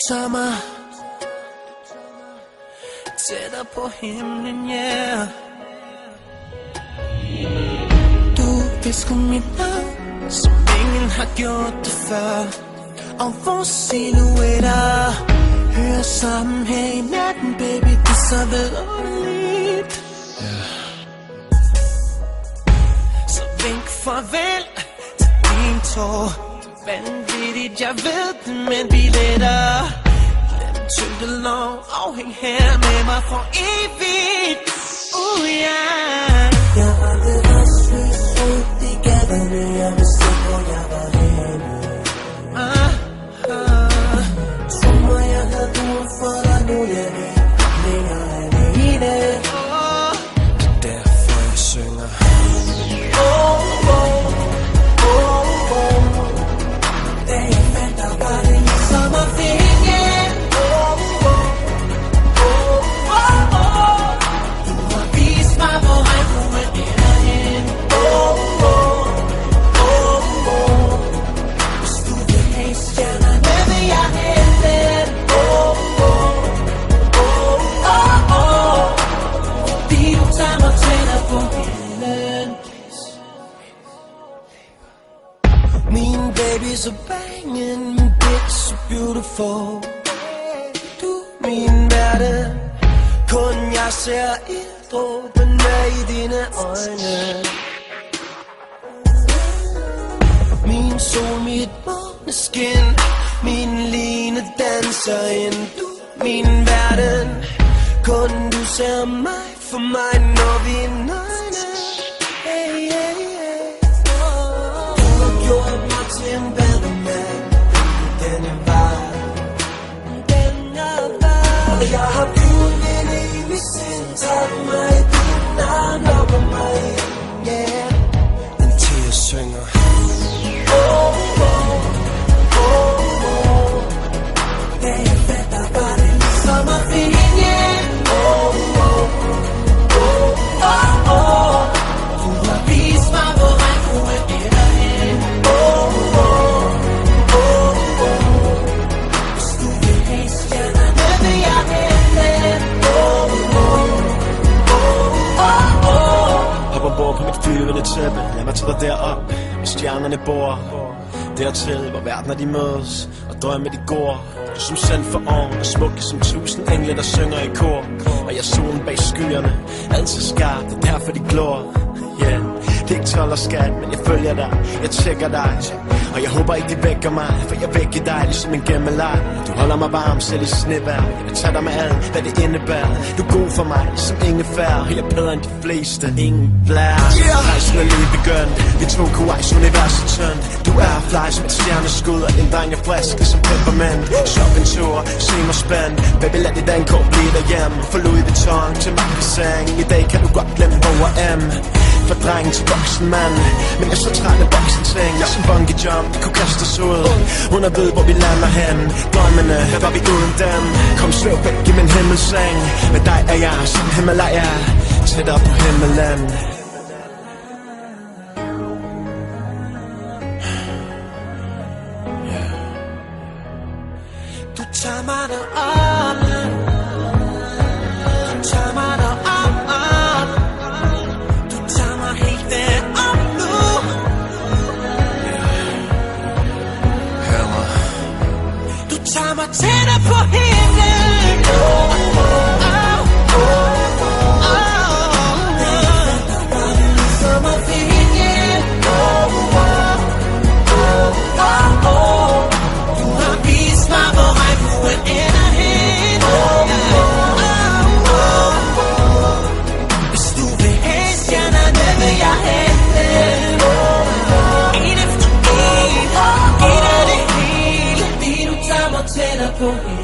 tager mig tættere på himlen, yeah. Du visker mit navn, som ingen har gjort det før. Og vores silhuetter hører sammen her i natten, baby, det er så vidunderligt. Så vink farvel til din tår. Vanvittigt, jeg ved det, men billetter tyngde lov og hæng her med mig for evigt. Yeah. Jeg har aldrig rastløst rundt i gaderne. Jeg vil se, hvor jeg var henne. Tror jeg havde brug for dig nu. Jeg er ikke længere alene. Det er derfor jeg synger. Da jeg fandt dig, var det i sommerferien. Du har vist mig, hvor regnbuen ender hen. Hvis du vil have stjernerne, vil jeg hente den. Fordi du tager mig tættere på himlen. Min baby så bangin', min bitch så beautiful. Du min verden, kun jeg ser ilddråbene i dine øjne. Min sol, mit måneskin, min line danser ind. Du min verden, kun du ser mig for mig, når vi er nøgne. Hey, hey, hey. Du har gjort mig til en bedre mand. Denne var. Og jeg har bygget en evig sind. Tag mig i din arm, lukker mig ind. Yeah. Den til jeg synger. Da jeg fandt dig, var det i sommerferien. Du har vist mig, hvor regnbuen ender hen. Hvis du vil have stjernerne, vil jeg hente den. Hop ombord på mit flyvende tæppe. Lad mig tage dig derop, hvor stjernerne bor. Dertil, hvor verdener de mødes, og drømme de går. Du som sendt for oven, og smukke som 1000 engle, der synger i kor. Og jeg solen bag skyerne, altid skarpt, og derfor de glor. Yeah. Det er ikke 12 og skat, men jeg følger dig, jeg tjekker dig. Og jeg håber ikke de vækker mig, for jeg vækker dig ligesom en gemmeleg. Du holder mig varm, selv i snevejr. Jeg vil tage dig med alt, hvad det indebærer. Du er god for mig, som ingefær. Og jeg er bedre end de fleste, ingen blær. Rejsen er lige begyndt, vi to kunne ejse universet tyndt. Du er fly som et stjerneskud, og din dreng er frisk som peppermint. Shop en tur, se mig spændt. Baby, lad dit dankort blive derhjemme. Fra Louis Vuitton til Marquesang. I dag kan du godt glemme H&M. Fra dreng til voksen mand. Men jeg er så træt af voksenting. Jeg er som bungee jump, det kunne kaste os ud. Hun er ved, hvor vi lander hen. Drømmene, hvad var vi uden dem? Kom slå væk i min himmelseng. Med dig er jeg som Himalaya, tættere på himmelen. Du tager mig derop. Du tager mig derop. Du tager mig helt derop nu. Hør mig. Du tager mig tættere på himlen. Sommerferien. Du har vist mig, hvor regnbuen ender hen. Hvis du vil have stjernerne, vil jeg hente dem. En efter en, giv dig det hele. Fordi du tager mig tættere på himlen.